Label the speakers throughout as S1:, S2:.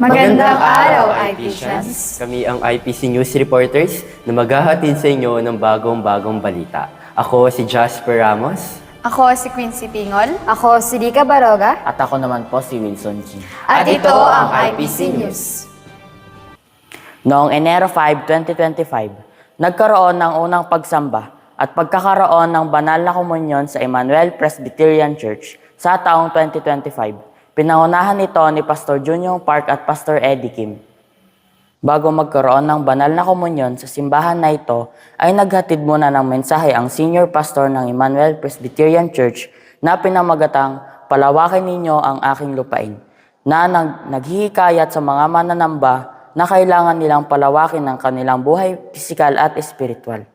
S1: Magandang araw, IPCians!
S2: Kami ang IPC News Reporters na maghahatid sa inyo ng bagong balita. Ako si Jasper Ramos.
S1: Ako si Quincy Pingol.
S3: Ako si Rica Baroga.
S4: At ako naman po si Wilson G.
S1: At ito ang IPC News.
S4: Noong Enero 5, 2025, nagkaroon ng unang pagsamba at pagkakaroon ng banal na komunyon sa Emmanuel Presbyterian Church sa taong 2025. Pinangunahan ito ni Pastor Junior Park at Pastor Eddie Kim. Bago magkaroon ng banal na komunyon sa simbahan na ito, ay naghatid muna ng mensahe ang senior pastor ng Emmanuel Presbyterian Church na pinamagatang "Palawakin ninyo ang aking lupain", na naghihikayat sa mga mananamba na kailangan nilang palawakin ang kanilang buhay pisikal at espiritual.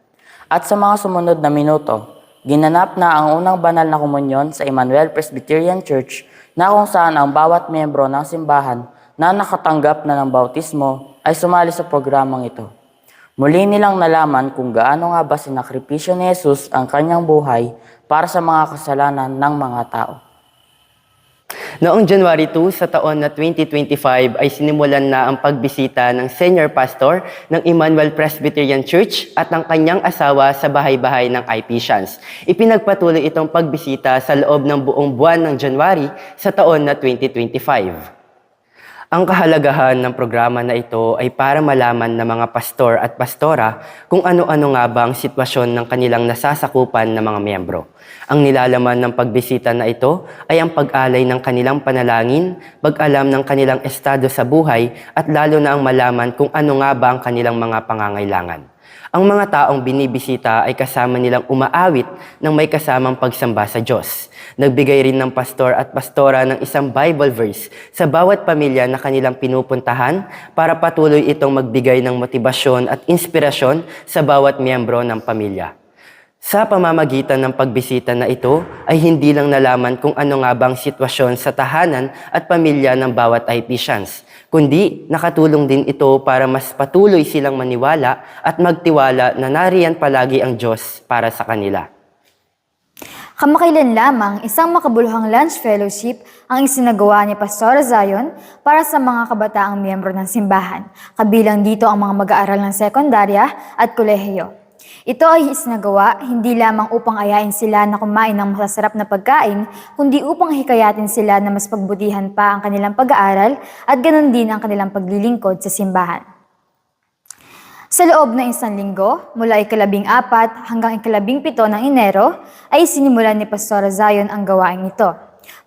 S4: At sa mga sumunod na minuto, ginanap na ang unang banal na komunyon sa Emmanuel Presbyterian Church na kung saan ang bawat miyembro ng simbahan na nakatanggap na ng bautismo ay sumali sa programang ito. Muli nilang nalaman kung gaano nga ba sinakripisyo ni Jesus ang kanyang buhay para sa mga kasalanan ng mga tao.
S2: Noong January 2 sa taon na 2025 ay sinimulan na ang pagbisita ng senior pastor ng Emmanuel Presbyterian Church at ng kanyang asawa sa bahay-bahay ng IPCians. Ipinagpatuloy itong pagbisita sa loob ng buong buwan ng January sa taon na 2025. Ang kahalagahan ng programa na ito ay para malaman ng mga pastor at pastora kung ano-ano nga ba ang sitwasyon ng kanilang nasasakupan ng mga miyembro. Ang nilalaman ng pagbisita na ito ay ang pag-alay ng kanilang panalangin, pag-alam ng kanilang estado sa buhay at lalo na ang malaman kung ano nga ba ang kanilang mga pangangailangan. Ang mga taong binibisita ay kasama nilang umaawit ng may kasamang pagsamba sa Diyos. Nagbigay rin ng pastor at pastora ng isang Bible verse sa bawat pamilya na kanilang pinupuntahan para patuloy itong magbigay ng motibasyon at inspirasyon sa bawat miyembro ng pamilya. Sa pamamagitan ng pagbisita na ito ay hindi lang nalaman kung ano nga bang sitwasyon sa tahanan at pamilya ng bawat IPCians, kundi nakatulong din ito para mas patuloy silang maniwala at magtiwala na nariyan palagi ang Diyos para sa kanila.
S3: Kamakailan lamang, isang makabuluhang lunch fellowship ang isinagawa ni Pastor Zion para sa mga kabataang miyembro ng simbahan. Kabilang dito ang mga mag-aaral ng sekundarya at kolehiyo. Ito ay isinagawa hindi lamang upang ayain sila na kumain ng masasarap na pagkain, kundi upang hikayatin sila na mas pagbutihan pa ang kanilang pag-aaral at ganon din ang kanilang paglilingkod sa simbahan. Sa loob ng isang linggo, mula ika-14 hanggang ika-17 ng Enero, ay sinimulan ni Pastor Zion ang gawain ito.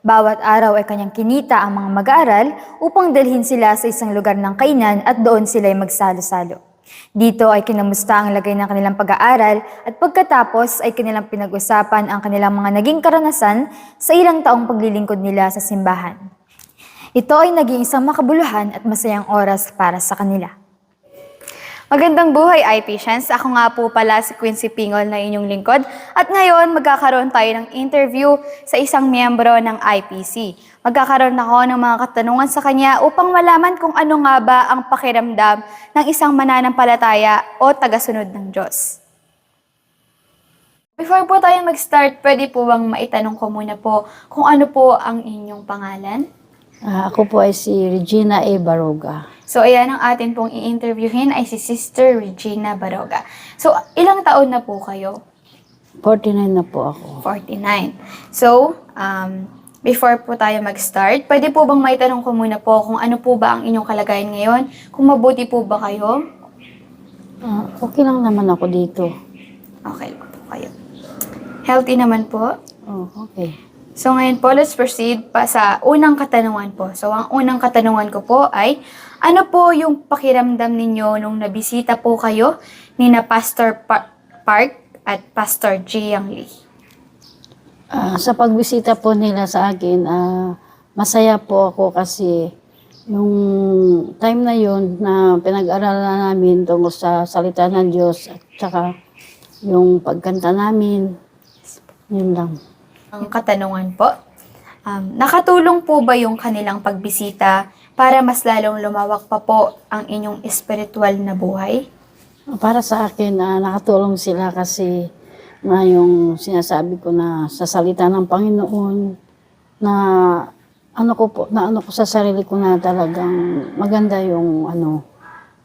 S3: Bawat araw ay kanyang kinita ang mga mag-aaral upang dalhin sila sa isang lugar ng kainan at doon sila ay magsalo-salo. Dito ay kinamusta ang lagay ng kanilang pag-aaral at pagkatapos ay kanilang pinag-usapan ang kanilang mga naging karanasan sa ilang taong paglilingkod nila sa simbahan. Ito ay naging isang makabuluhan at masayang oras para sa kanila.
S1: Magandang buhay, IPCians! Ako nga po pala si Quincy Pingol na inyong lingkod at ngayon magkakaroon tayo ng interview sa isang miyembro ng IPC. Magkakaroon ako ng mga katanungan sa kanya upang malaman kung ano nga ba ang pakiramdam ng isang mananampalataya o tagasunod ng Diyos. Before po tayo mag-start, pwede po bang maitanong ko muna po kung ano po ang inyong pangalan?
S5: Ako po ay si Regina A. Baroga.
S1: So, ayan ang atin pong i-interviewin ay si Sister Regina Baroga. So, ilang taon na po kayo?
S5: 49 na po ako.
S1: 49. So, before po tayo mag-start, pwede po bang maitanong ko muna po kung ano po ba ang inyong kalagayan ngayon? Kung mabuti po ba kayo?
S5: Okay lang naman ako dito.
S1: Okay po kayo. Healthy naman po?
S5: Oh, okay.
S1: So ngayon po, let's proceed pa sa unang katanungan po. So ang unang katanungan ko po ay, ano po yung pakiramdam ninyo nung nabisita po kayo ni na Pastor Park at Pastor Jiang Lee?
S5: Sa pagbisita po nila sa akin, masaya po ako kasi yung time na yun na pinag-aralan namin tungkol sa salita ng Diyos at saka yung pagkanta namin, yun lang.
S1: Ang katanungan po, nakatulong po ba yung kanilang pagbisita para mas lalong lumawak pa po ang inyong espiritual na buhay?
S5: Para sa akin, nakatulong sila kasi yung sinasabi ko na sa salita ng Panginoon na naano ko sa sarili ko na talagang maganda yung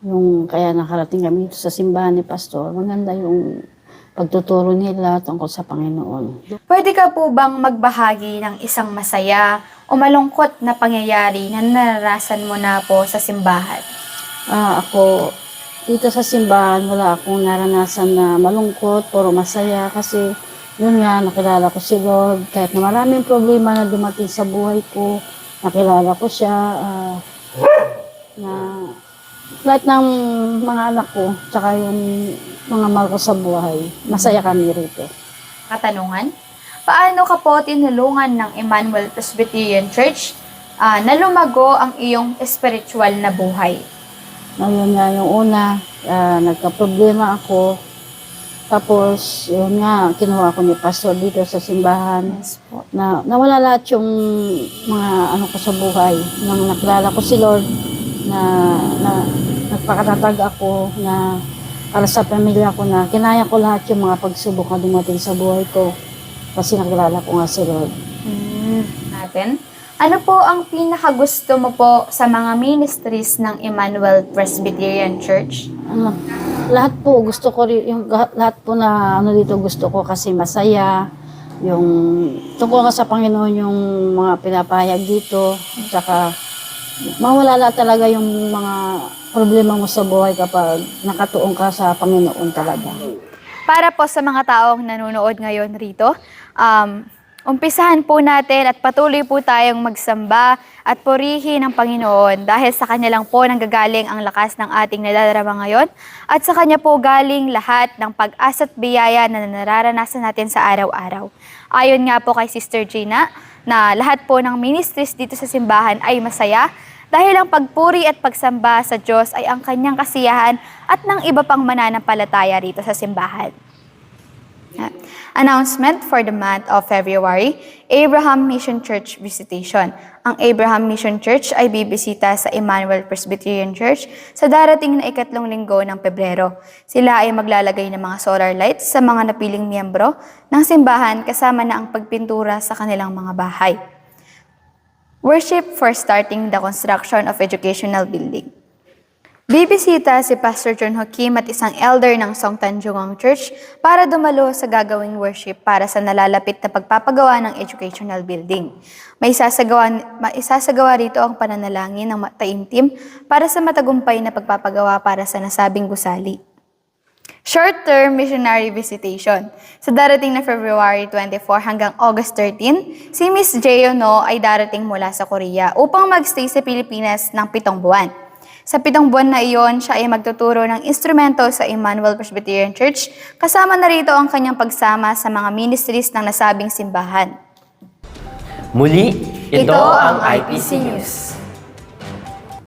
S5: yung kaya nakarating kami dito sa simbahan ni Pastor. Maganda yung pagtuturo nila tungkol sa Panginoon.
S1: Pwede ka po bang magbahagi ng isang masaya o malungkot na pangyayari na naranasan mo na po sa simbahan?
S5: Ako, dito sa simbahan, wala akong naranasan na malungkot, puro masaya kasi yun nga, nakilala ko si Lord. Kahit na maraming problema na dumating sa buhay ko, nakilala ko siya. Na lahat ng mga anak ko, tsaka yung mga mahal ko sa buhay, masaya kami rito.
S1: Katanungan, paano ka po tinulungan ng Emmanuel Presbyterian Church na lumago ang iyong spiritual na buhay?
S5: Ngayon nga, yung una, nagka-problema ako. Tapos, yun nga, kinuha ko ni Pastor dito sa simbahan. Na nawala lahat yung mga ko sa buhay. Nang nakilala ko si Lord, na nagpakatatag ako na para sa pamilya ko na kinaya ko lahat yung mga pagsubok na dumating sa buhay ko. Kasi nakilala ko nga si Lord.
S1: Natin. Ano po ang pinakagusto mo po sa mga ministries ng Emmanuel Presbyterian Church?
S5: Lahat po gusto ko lahat po na dito gusto ko kasi masaya. Yung tungkol nga sa Panginoon yung mga pinapahayag dito. Tsaka mawala talaga yung mga problema mo sa buhay kapag nakatuon ka sa Panginoon talaga.
S1: Para po sa mga taong nanonood ngayon rito, umpisahan po natin at patuloy po tayong magsamba at purihin ang Panginoon dahil sa Kanya lang po nanggagaling ang lakas ng ating nadadarama ngayon at sa Kanya po galing lahat ng pag-asa at biyaya na nararanasan natin sa araw-araw. Ayon nga po kay Sister Gina na lahat po ng ministries dito sa simbahan ay masaya dahil ang pagpuri at pagsamba sa Diyos ay ang Kanyang kasiyahan at ng iba pang mananampalataya rito sa simbahan. Announcement for the month of February, Abraham Mission Church Visitation. Ang Abraham Mission Church ay bibisita sa Emmanuel Presbyterian Church sa darating na 3 linggo ng Pebrero. Sila ay maglalagay ng mga solar lights sa mga napiling miyembro ng simbahan kasama na ang pagpintura sa kanilang mga bahay. Worship for starting the construction of educational building. Bibisita si Pastor John Joaquim at isang elder ng Song Tanjungang Church para dumalo sa gagawing worship para sa nalalapit na pagpapagawa ng educational building. May isasagawa rito ang pananalangin ng taimtim para sa matagumpay na pagpapagawa para sa nasabing gusali. Short-term missionary visitation. Sa darating na February 24 hanggang August 13, si Miss Jeyo No ay darating mula sa Korea upang magstay sa Pilipinas ng 7 buwan. Sa 7 buwan na iyon, siya ay magtuturo ng instrumento sa Emmanuel Presbyterian Church, kasama na rito ang kanyang pagsama sa mga ministries ng nasabing simbahan.
S2: Muli,
S1: Ito ang IPC News.